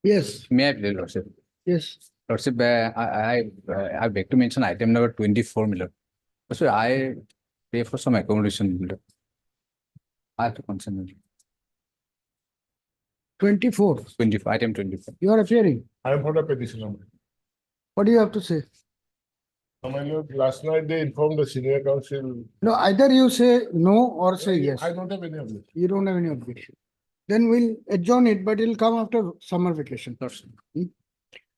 Yes, May I please, Lordship? yes. Lordship, I beg to mention item number 24, Miller. So I pay for some accommodation, Miller. I have to consider 24. 24, item 24. You are appearing. I am for the petitioner. What do you have to say? My lord, last night they informed the senior council. No, either you say no or say yes. I don't have any of this. You don't have any objection. Then we'll adjourn it, but it'll come after summer vacation.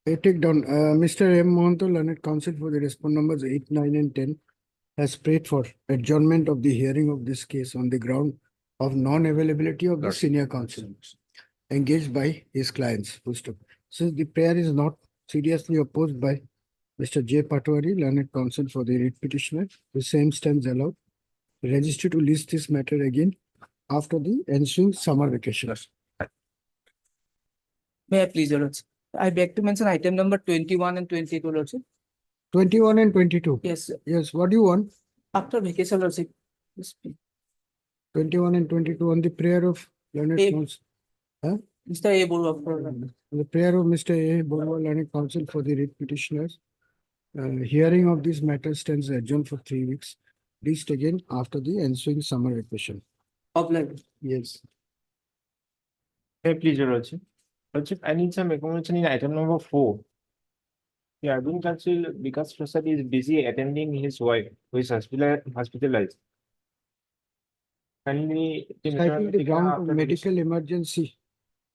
I take down, Mr. M. Mohanto, Learned Counsel for the respond numbers 8, 9, and 10 has prayed for adjournment of the hearing of this case on the ground of non-availability of the senior counsel engaged by his clients. Full stop. Since the prayer is not seriously opposed by Mr. J. Patwari, Learned Counsel for the writ petitioner, the same stands allowed. Register to list this matter again after the ensuing summer vacation. May I please, Your Lordship? I beg to mention item number 21 and 22, Lordship. 21 and 22. Yes, sir. Yes, what do you want? After vacation, Lordship. Yes, please. 21 and 22 on the prayer of Learned A- Counsel. Mr. A. Burwa for The prayer of Mr. A. Borwa, Learned Counsel for the writ petitioners. Hearing of this matter stands adjourned for 3 weeks. List again after the ensuing summer vacation. Obliged. Yes. Hey, please, Your Lordship. Lordship, I need some accommodation in item number 4. The urban council, Vikas Prasad is busy attending his wife, who is hospitalized. Kindly, Citing the ground of medical emergency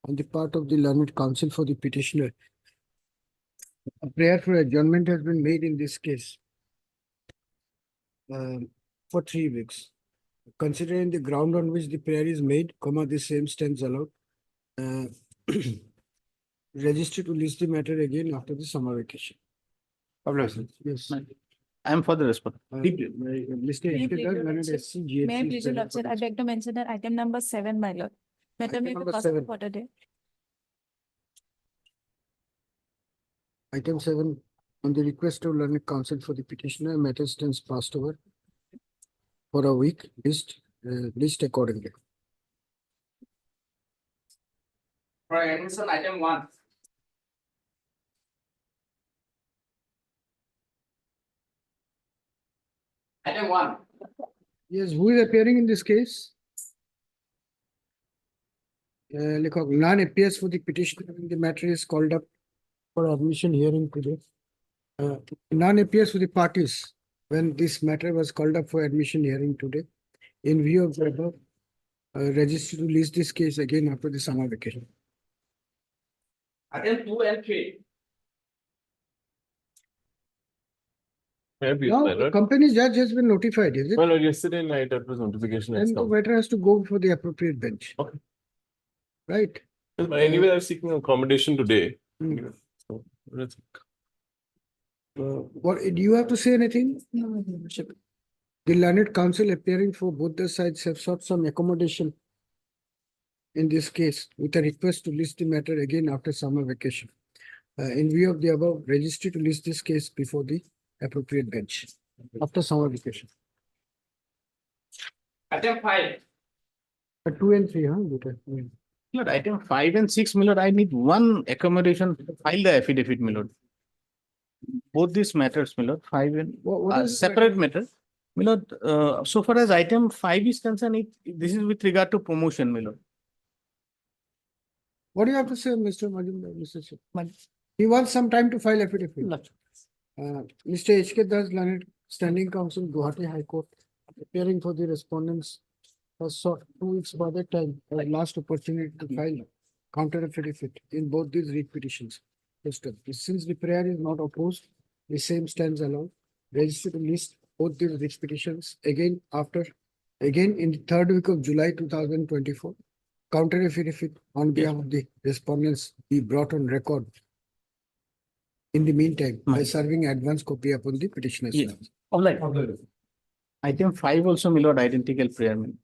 on the part of the Learned Counsel for the petitioner. A prayer for adjournment has been made in this case for 3 weeks. Considering the ground on which the prayer is made, the same stands allowed. Register to list the matter again after the summer vacation. Yes. I am for the response. Mr. May I please, Ishkandar, Your Learned Lordship? SC, GHC, May I please, Your Lordship? I beg to mention that item number 7, my lord. Matter Item may be number passed 7. for today. Item 7, on the request of Learned Counsel for the petitioner, matter stands passed over for a week, list accordingly. For admission, item 1. Item 1. Yes, who is appearing in this case? None appears for the petitioner when the matter is called up for admission hearing today. None appears for the parties when this matter was called up for admission hearing today. In view of the above, register to list this case again after the summer vacation. Item 2 and 3. Maybe, Now, my lord. company judge has been notified, is it? My lord, yesterday night that was notification has Then the come. matter has to go for the appropriate bench. Okay. Right? But anyway, I'm seeking accommodation today. Hmm. So, let's- What, do you have to say anything? No, Your Lordship. The Learned Counsel appearing for both the sides have sought some accommodation in this case with a request to list the matter again after summer vacation. In view of the above, register to list this case before the appropriate bench after summer vacation. Item 5. 2 and 3, huh? Later. Lord, item 5 and 6, Milord, I need one accommodation to file the affidavit, Milord. Both these matters, Milord, 5 and What is separate matter. Milord, so far as item 5 is concerned, this is with regard to promotion, Milord. What do you have to say, Mr. Majumdar, Mr. Chief? He wants some time to file affidavit. Mr. H.K. Das, Learned Standing Counsel, Guwahati High Court, appearing for the respondents, has sought 2 weeks by that time, last opportunity to file counter affidavit in both these writ petitions. Since the prayer is not opposed, the same stands allowed. Register to list both these writ petitions again in the 3rd week of July 2024. Counter affidavit on behalf of the respondents be brought on record in the meantime by serving advance copy upon the petitioner's. Yes. Item 5 also, Milord, identical prayer. Milord.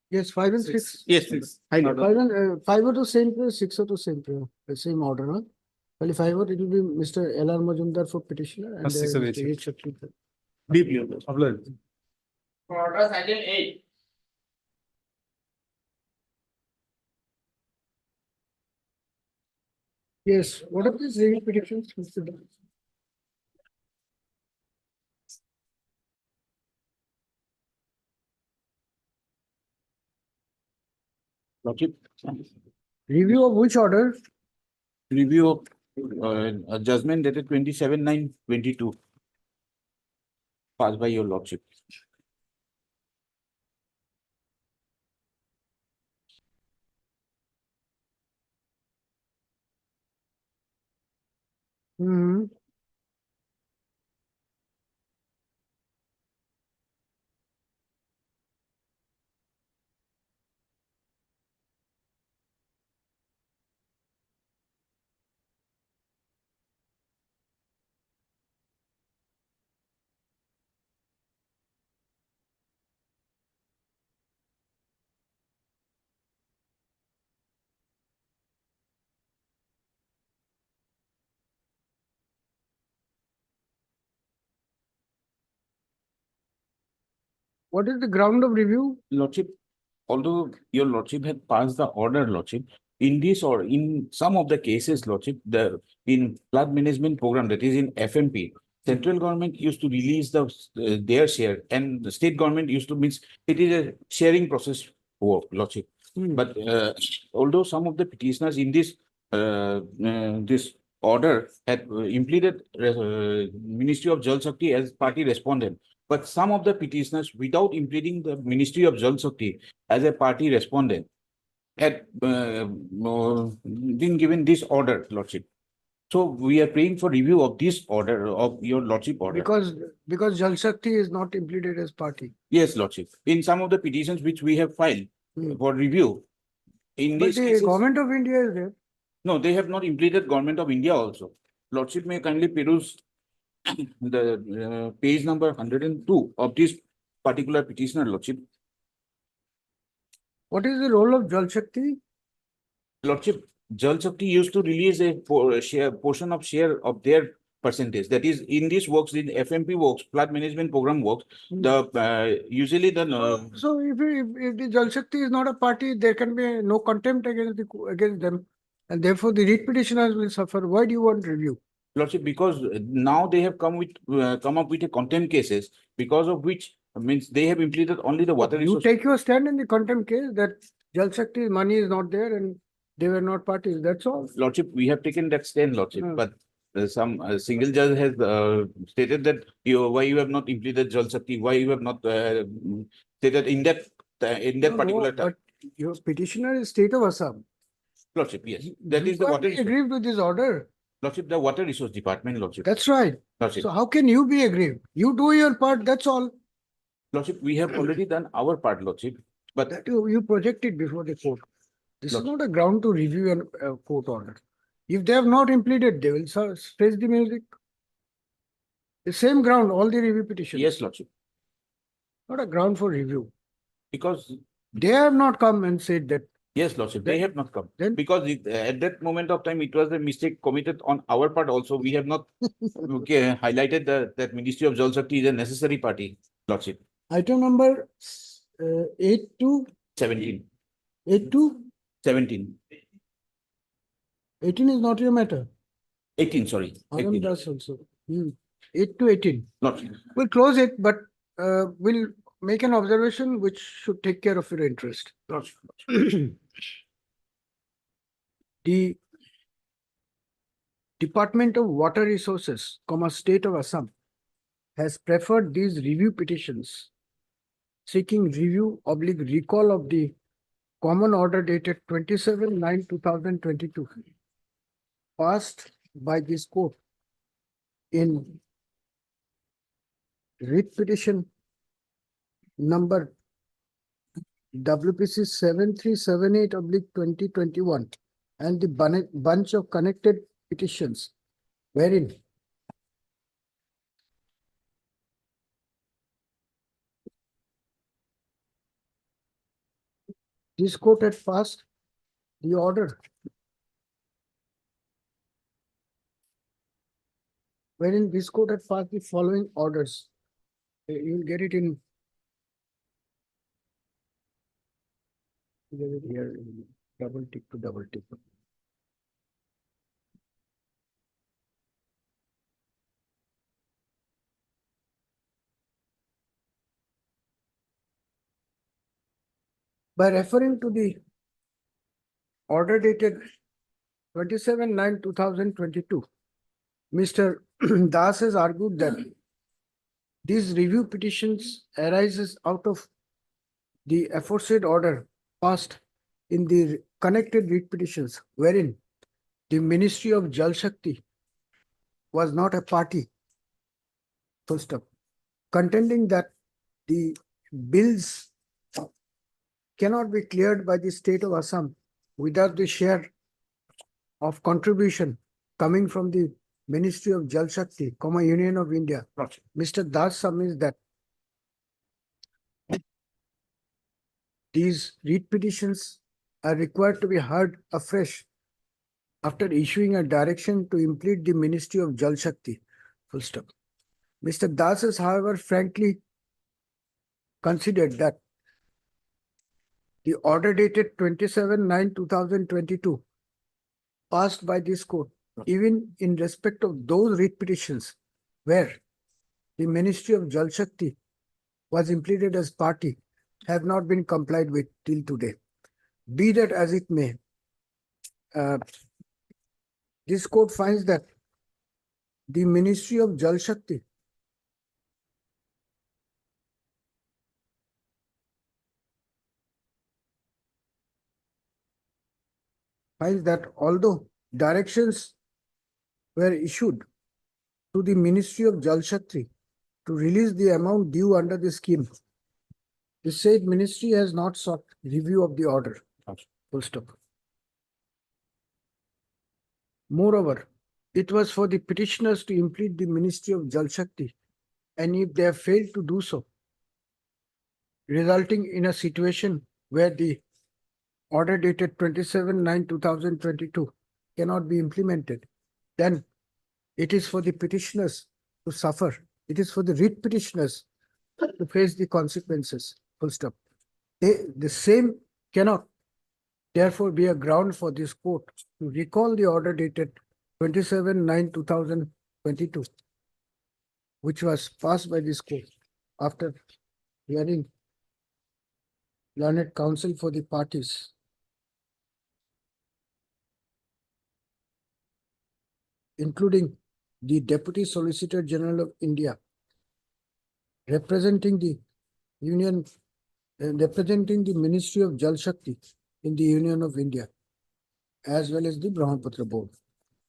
Yes, 5 and 6. Yes, please. Highlight. 5 are to same prayer, 6 are to same prayer, the same order, no? Only 5 are, it will be Mr. L.R. Majumdar for petitioner and Six of Mr. each. H. Shakti. Deeply. For orders, item 8. Yes, what are these review petitions, Mr. Dawes? Lordship, Review of which order? review of a judgment dated 27/9/22. Passed by your lordship. Hmm. What is the ground of review? Lordship, although your lordship had passed the order, lordship, in this or in some of the cases, lordship, in flood management program, that is in FMP, central government used to release their share and the state government used to means it is a sharing process work, lordship. Hmm. But although some of the petitioners in this order had implemented Ministry of Jal Shakti as party respondent, but some of the petitioners, without implementing the Ministry of Jal Shakti as a party respondent, had been given this order, lordship. So we are praying for review of this order of your lordship order. Because Jal Shakti is not implemented as party. Yes, lordship. In some of the petitions which we have filed Hmm. for review, in But these the cases, government of India is there. no, they have not implemented Government of India also. Lordship may kindly peruse the page number 102 of this particular petitioner, lordship. What is the role of Jal Shakti? Lordship, Jal Shakti used to release a portion of share of their percentage. That is, in this works, in FMP works, flood management program works, usually So if the Jal Shakti is not a party, there can be no contempt against them. And therefore the writ petitioners will suffer. Why do you want review? Lordship, because now they have come up with a contempt cases, because of which means they have implemented only the water You resource. take your stand in the contempt case that Jal Shakti's money is not there and they were not parties. That's all. Lordship, we have taken that stand, Lordship, Hmm. but some single judge has stated that why you have not implemented Jal Shakti, why you have not stated in that No, particular but your petitioner is state of Assam. Lordship, yes, that You is the can't water be resource. aggrieved with this order. Lordship, the water resource department, Lordship. That's right. Lordship, So how can you be aggrieved? You do your part, that's all. Lordship, we have already done our part, Lordship, but That you projected before the court. This is Lordship. not a ground to review a court order. If they have not implemented, they will face the music. The same ground, all the review petitions. yes, Lordship, Not a ground for review. because They have not come and said that. yes, Lordship, they Then- have not come. then- Because at that moment of time, it was a mistake committed on our part also. We have not highlighted that Ministry of Jal Shakti is a necessary party, Lordship. Item number 82, 17, 82, 17, 18 is not your matter. 18, sorry. Anand 18. Das also. 8 to 18. Lordship. We'll close it, but we'll make an observation which should take care of your interest. Lordship. The Department of Water Resources, State of Assam, has preferred these review petitions seeking review / recall of the common order dated 27/9/2022 passed by this court in writ petition number WPC 7378/2021 and the bunch of connected petitions wherein this court had passed the order wherein this court had passed the following orders. You will get it in get it here in double tick to double tick. by referring to the order dated 27/9/2022, Mr. Das has argued that these review petitions arises out of the aforesaid order passed in the connected writ petitions wherein the Ministry of Jal Shakti was not a party, full stop, contending that the bills cannot be cleared by the state of Assam without the share of contribution coming from the Ministry of Jal Shakti, Union of India. Mr. Das submits that these writ petitions are required to be heard afresh after issuing a direction to implement the Ministry of Jal Shakti. Full stop. Mr. Das has, however, frankly considered that the order dated 27/9/2022 passed by this court, even in respect of those writ petitions where the Ministry of Jal Shakti was implicated as party, have not been complied with till today. Be that as it may, this court finds that the Ministry of Jal Shakti finds that although directions were issued to the Ministry of Jal Shakti to release the amount due under the scheme, the said ministry has not sought review of the order. Full stop. Moreover, it was for the petitioners to implement the Ministry of Jal Shakti, and if they have failed to do so, resulting in a situation where the order dated 27/9/2022 cannot be implemented, then it is for the petitioners to suffer. It is for the writ petitioners to face the consequences. Full stop. The same cannot therefore be a ground for this court to recall the order dated 27/9/2022, which was passed by this court after hearing learned counsel for the parties. Including the Deputy Solicitor General of India, representing the Union, representing the Ministry of Jal Shakti in the Union of India, as well as the Brahmaputra Board.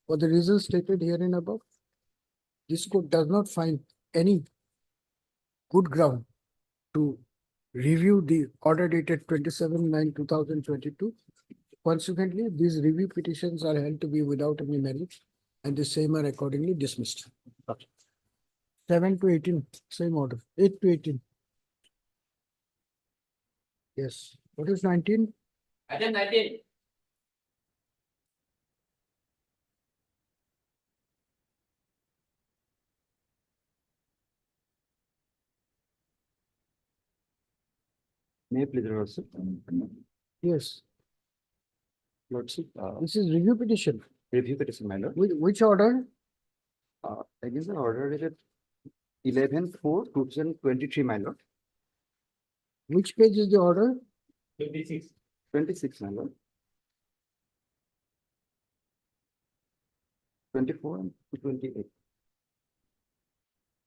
For the reasons stated herein above, this court does not find any good ground to review the order dated 27/9/2022. Consequently, these review petitions are held to be without any merit, and the same are accordingly dismissed. 7 to 18, same order. 8 to 18. Yes. What is 19? Item 19. May I please also? Yes. Lordship, This is review petition. review petition, my lord. Which order? Against the order dated 11/4/2023, my lord. Which page is the order? 56. 26, my lord. 24 and 28.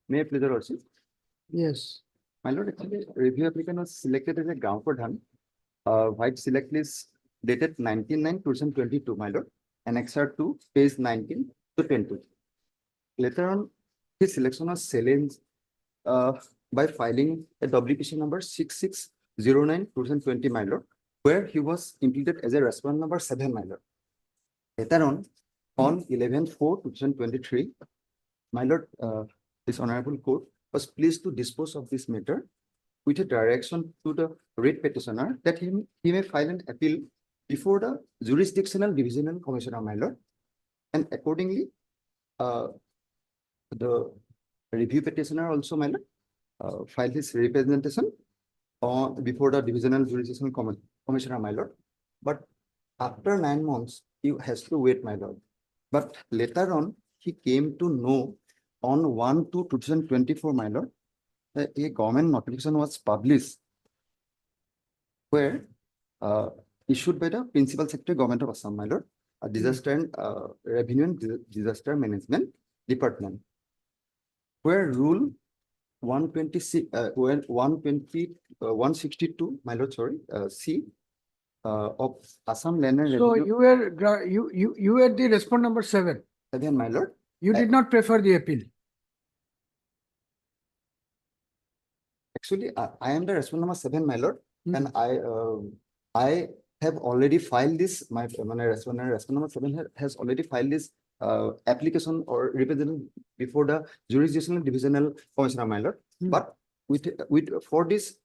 May I please lordship? Yes. My lord, actually, review applicant was selected as a Gaon Pradhan. White select list dated 19/9/2022, my lord. Annexure 2, page 19 to 20. Later on, his selection was challenged by filing a WPC number 6609/2020, my lord, where he was imputed as a respondent number 7, my lord. Later on 11/4/2023, my lord, this honorable court was pleased to dispose of this matter with a direction to the writ petitioner that he may file an appeal before the jurisdictional divisional commissioner, my lord. And accordingly, the review petitioner also, my lord, filed his representation before the divisional jurisdictional commissioner, my lord. But after 9 months, he has to wait, my lord. But later on, he came to know on 1/2/2024, my lord, that a government notification was published where issued by the Principal Secretary, Government of Assam, my lord, a disaster and revenue and disaster management department. Where rule 126, when 120, 162, my lord, sorry, C of Assam Land and So Revenue, you were, you were the respondent number 7. 7, my lord. You did not prefer the appeal. Actually, I am the respondent number 7, my lord, Hmm. and I have already filed this, my respondent number 7 has already filed this application or representative before the jurisdictional divisional commissioner, my lord. Hmm. But for this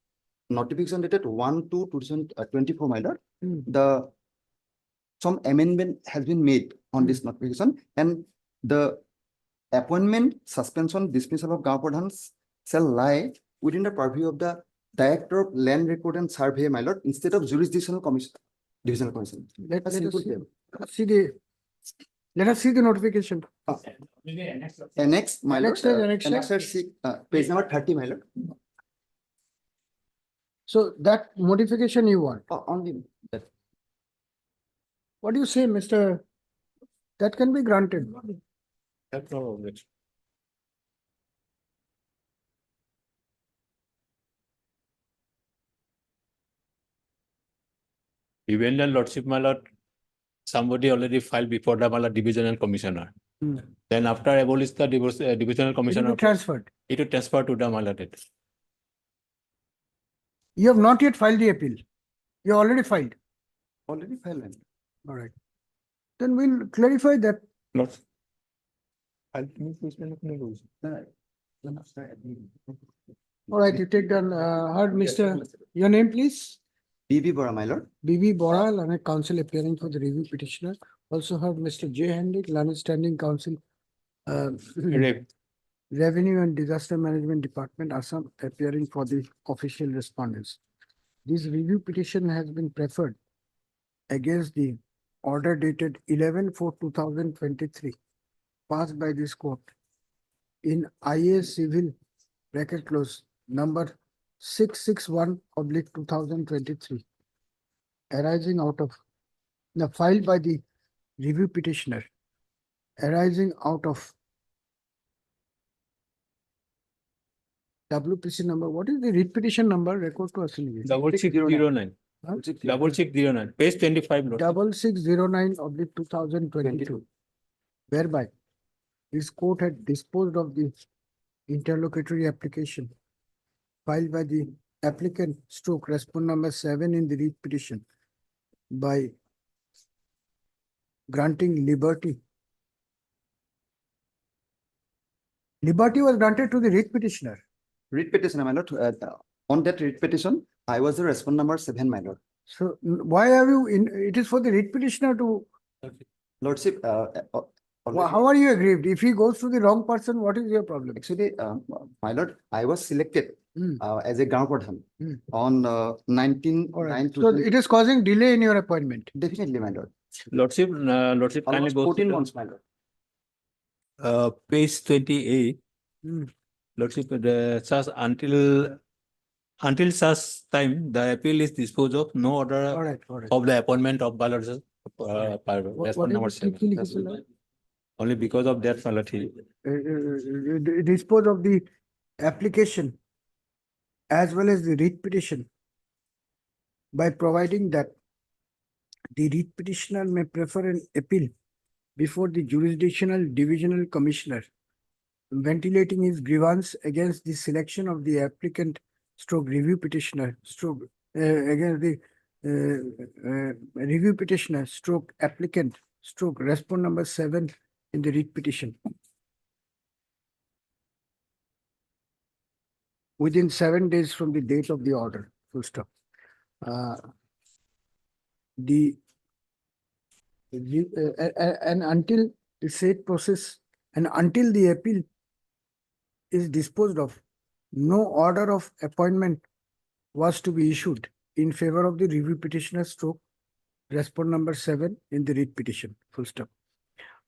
notification dated 1/2/2024, my lord, Hmm. some amendment has been made on this notification, and the appointment, suspension, dismissal of Gaon Pradhans shall lie within the purview of the Director of Land Record and Survey, my lord, instead of jurisdictional commission, divisional commission. Let That's us simple see, term. let us see the notification. Annex, my lord, Annexed as annexed. page number 30, my lord. So that modification you want. Only that. What do you say, Mr.? That can be granted. That's no objection. Even the lordship, my lord, somebody already filed before the my lord, divisional commissioner. Hmm. Then after abolish the divisional It will commissioner, be transferred. it will transfer to the my lord. You have not yet filed the appeal. You already filed. Already filed. All right. Then we'll clarify that. Lord, All right, you take down, heard Mr. Your name, please? BB Bora, my lord. BB Boral, and a counsel appearing for the review petitioner. Also heard Mr. J. Hendrik, Learned Standing Counsel, Revenue and Disaster Management Department, Assam, appearing for the official respondents. This review petition has been preferred against the order dated 11/4/2023, passed by this court in IA Civil bracket close number 661/2023, arising out of the filed by the review petitioner, arising out of WPC number. What is the writ petition number? Record to us. 6609. Huh? 6609. Page 25, lord. 6609/2022, whereby this court had disposed of the interlocutory application filed by the applicant stroke respondent number 7 in the writ petition by granting liberty. Liberty was granted to the writ petitioner. Writ petition, my lord. On that writ petition, I was the respondent number 7, my lord. So why have you it is for the writ petitioner to, Lordship, how are you aggrieved? If he goes to the wrong person, what is your problem? actually, my lord, I was selected Hmm. as a Gaon Pradhan Hmm. on 19 All right. 9 So it is causing delay in your appointment. Definitely, my lord. Lordship, lordship kindly Almost go 14 to months, my lord. page 28. Hmm. Lordship, the such until such time, the appeal is disposed of, no All order right, all right. of the appointment of ballot, What respondent number is the 7. key legal law? Only because of that, my lord, he Dispose of the application as well as the writ petition by providing that the writ petitioner may prefer an appeal before the jurisdictional divisional commissioner, ventilating his grievance against the selection of the applicant stroke review petitioner stroke against the review petitioner stroke applicant stroke respondent number 7 in the writ petition within 7 days from the date of the order, full stop. And until the said process and until the appeal is disposed of, no order of appointment was to be issued in favor of the review petitioner stroke respondent number 7 in the writ petition, full stop.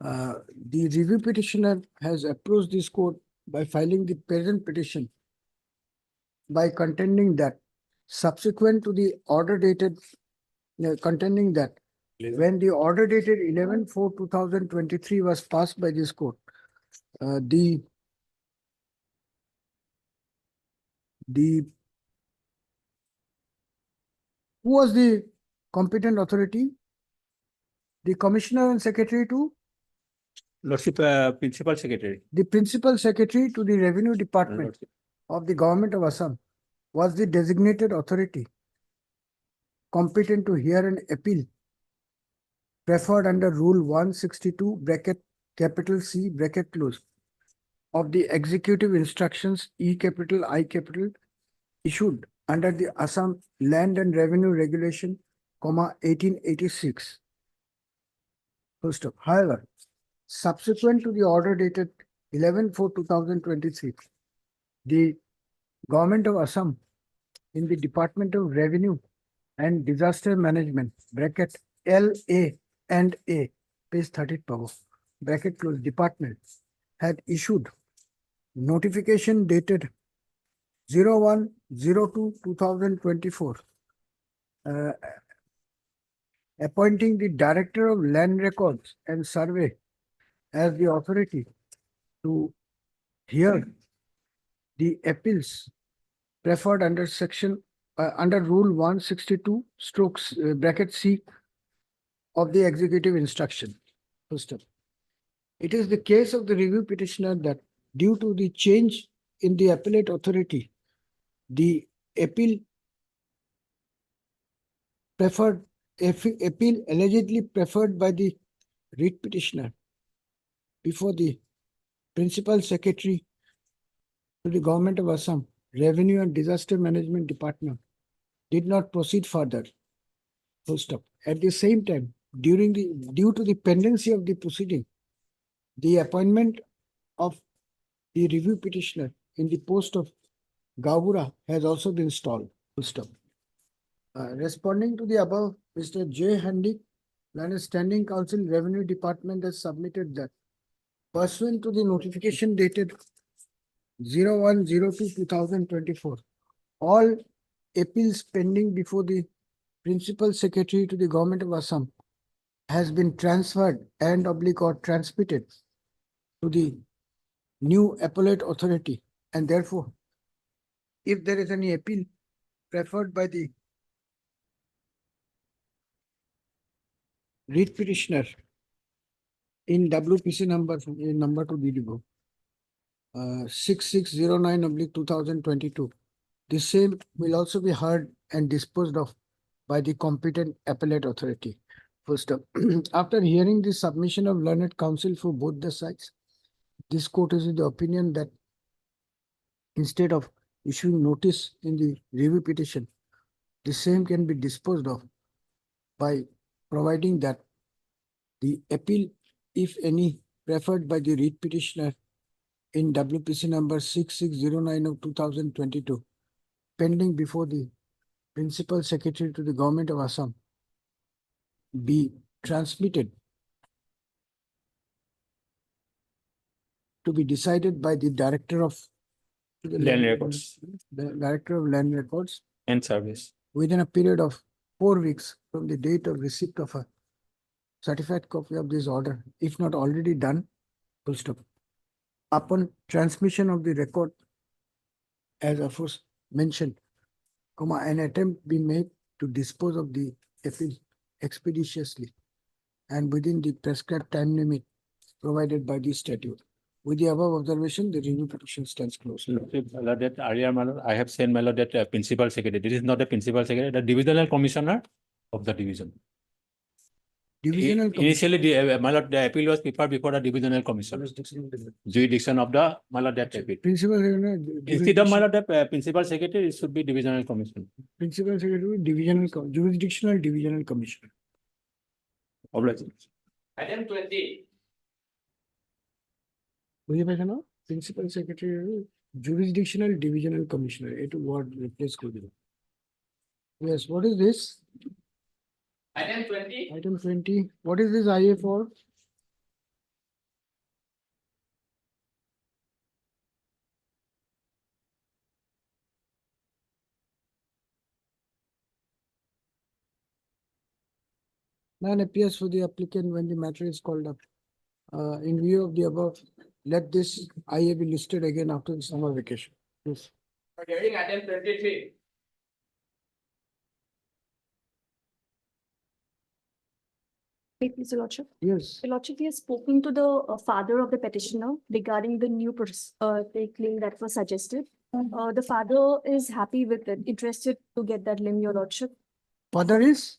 The review petitioner has approached this court by filing the present petition by contending that subsequent to the order dated contending that when the order dated 11/4/2023 was passed by this court, the who was the competent authority? The commissioner and secretary to Lordship, Principal Secretary. the principal secretary to the revenue department Lordship. of the government of Assam was the designated authority competent to hear an appeal preferred under Rule 162 bracket capital C bracket close of the executive instructions E capital I capital issued under the Assam Land and Revenue Regulation, 1886. Full stop. However, subsequent to the order dated 11/4/2023, the government of Assam in the Department of Revenue and Disaster Management bracket LA and A page 30 bracket close department had issued notification dated 01/02/2024 appointing the Director of Land Records and Survey as the authority to hear the appeals preferred under under Rule 162 strokes bracket C of the executive instruction. First step. It is the case of the review petitioner that due to the change in the appellate authority, the appeal allegedly preferred by the writ petitioner before the principal secretary to the government of Assam Revenue and Disaster Management Department did not proceed further. Full stop. At the same time, due to the pendency of the proceeding, the appointment of the review petitioner in the post of Gavura has also been stalled. Full stop. Responding to the above, Mr. J. Handik, Land Standing Council Revenue Department has submitted that pursuant to the notification dated 01/02/2024, all appeals pending before the Principal Secretary to the Government of Assam has been transferred and or transmitted to the new appellate authority, and therefore, if there is any appeal preferred by the writ petitioner in WPC number to DDBO 6609/2022, the same will also be heard and disposed of by the competent appellate authority. First up, after hearing the submission of learned counsel for both the sides, this court is in the opinion that instead of issuing notice in the review petition, the same can be disposed of by providing that the appeal, if any, preferred by the writ petitioner in WPC number 6609/2022, pending before the Principal Secretary to the Government of Assam, be transmitted to be decided by the Director of Land Records. The Director of Land Records And Service. within a period of 4 weeks from the date of receipt of a certified copy of this order, if not already done, full stop. Upon transmission of the record, as aforementioned, mentioned, an attempt be made to dispose of the appeal expeditiously and within the prescribed time limit provided by the statute. With the above observation, the review petition stands closed. Lordship, my lord, that earlier, my lord, I have sent my lord that Principal Secretary. This is not the Principal Secretary, the Divisional Commissioner of the division. Divisional Initially, my lord, the appeal was prepared before the Divisional Commissioner. Jurisdiction of the, my lord, that appeal. Principal Instead of my lord, the Principal Secretary, it should be Divisional Commissioner. Principal Secretary, Jurisdictional Divisional Commissioner. Obligation. Item 20. বুঝে পাইছে না? Principal Secretary, Jurisdictional Divisional Commissioner. It word replace করে দিল. Yes, what is this? Item 20. Item 20. What is this IA for? None appears for the applicant when the matter is called up. In view of the above, let this IA be listed again after the summer vacation. Yes. Hearing item 23. Please, Your Lordship. Yes. Your Lordship, we have spoken to the father of the petitioner regarding the new claim that was suggested. The father is happy with it, interested to get that limb, Your Lordship. Father is?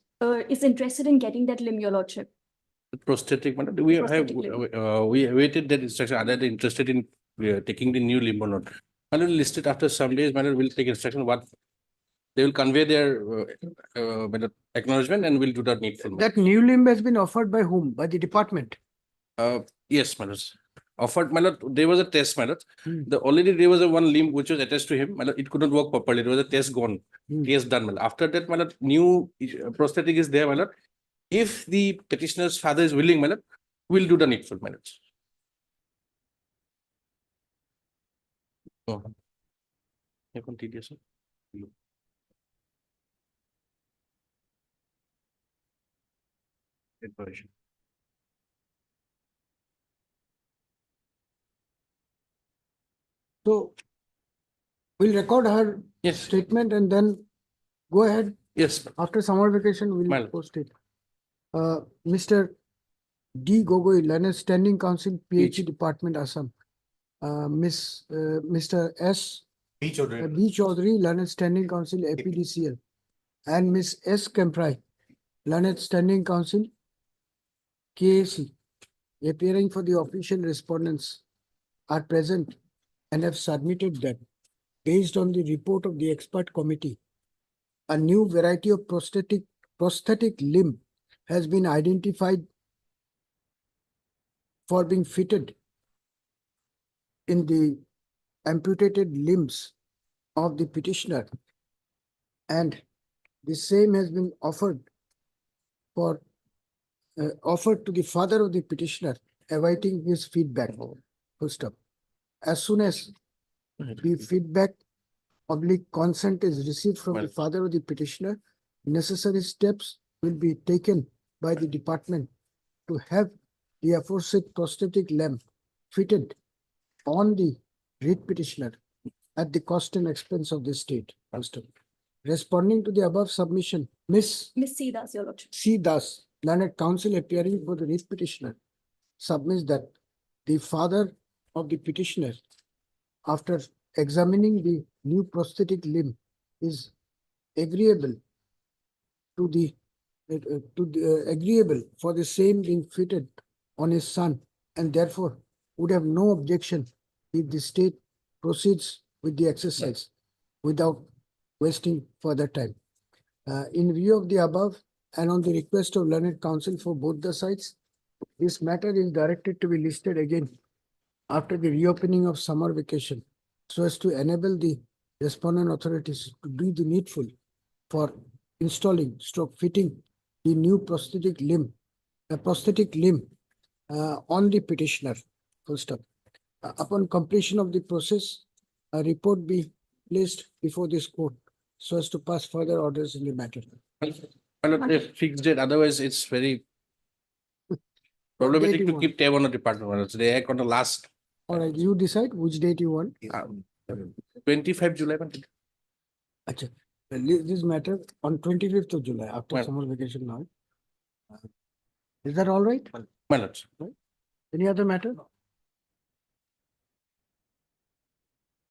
Is interested in getting that limb, Your Lordship. Prosthetic, madam, we have, Prosthetic limb. we awaited that instruction, are they interested in taking the new limb or not? Madam, list it after some days, madam, will take instruction what they will convey their madam, acknowledgement and will do the needful. That new limb has been offered by whom? By the department? Yes, madam. Offered, madam, there was a test, madam. Hmm. Already there was a one limb which was attached to him, madam, it couldn't work properly. There was a test gone. Hmm. Test done, madam. After that, madam, new prosthetic is there, madam. If the petitioner's father is willing, madam, we'll do the needful, madam. Oh. এখন TDS -O? Information. So we'll record her Yes, statement and then go ahead. yes, After summer vacation, we'll Well. post it. Mr. D. Gogoi, Learned Standing Council, PH Department, Assam. Mr. S. B. Chaudhary, Learned Standing Council, APDCL. And Miss S. Kemprai, Learned Standing Council, KAC, appearing for the official respondents are present and have submitted that based on the report of the expert committee, a new variety of prosthetic limb has been identified for being fitted in the amputated limbs of the petitioner, and the same has been offered to the father of the petitioner, awaiting his feedback. First up, as soon as the feedback / consent is received from the Well. father of the petitioner, necessary steps will be taken by the department to have the aforesaid prosthetic limb fitted on the writ petitioner at the cost and expense of the state. First up. Responding to the above submission, Miss Miss C. Das, Your Lordship. C. Das, Learned Counsel appearing for the writ petitioner, submits that the father of the petitioner, after examining the new prosthetic limb, is agreeable to the agreeable for the same being fitted on his son, and therefore would have no objection if the state proceeds with the exercise without wasting further time. In view of the above, and on the request of Learned Counsel for both the sides, this matter is directed to be listed again after the reopening of summer vacation, so as to enable the respondent authorities to do the needful for installing / fitting the new prosthetic limb on the petitioner. First up, upon completion of the process, a report be placed before this court so as to pass further orders in the matter. Well, they fixed it, otherwise it's very problematic you to want? keep tab on the department, madam. So they act on the last All right, you decide which date you want. 25 July. madam. Acha, this matter on 25th of July, after Well. summer vacation now. Is that all right? Madam. Any other matter?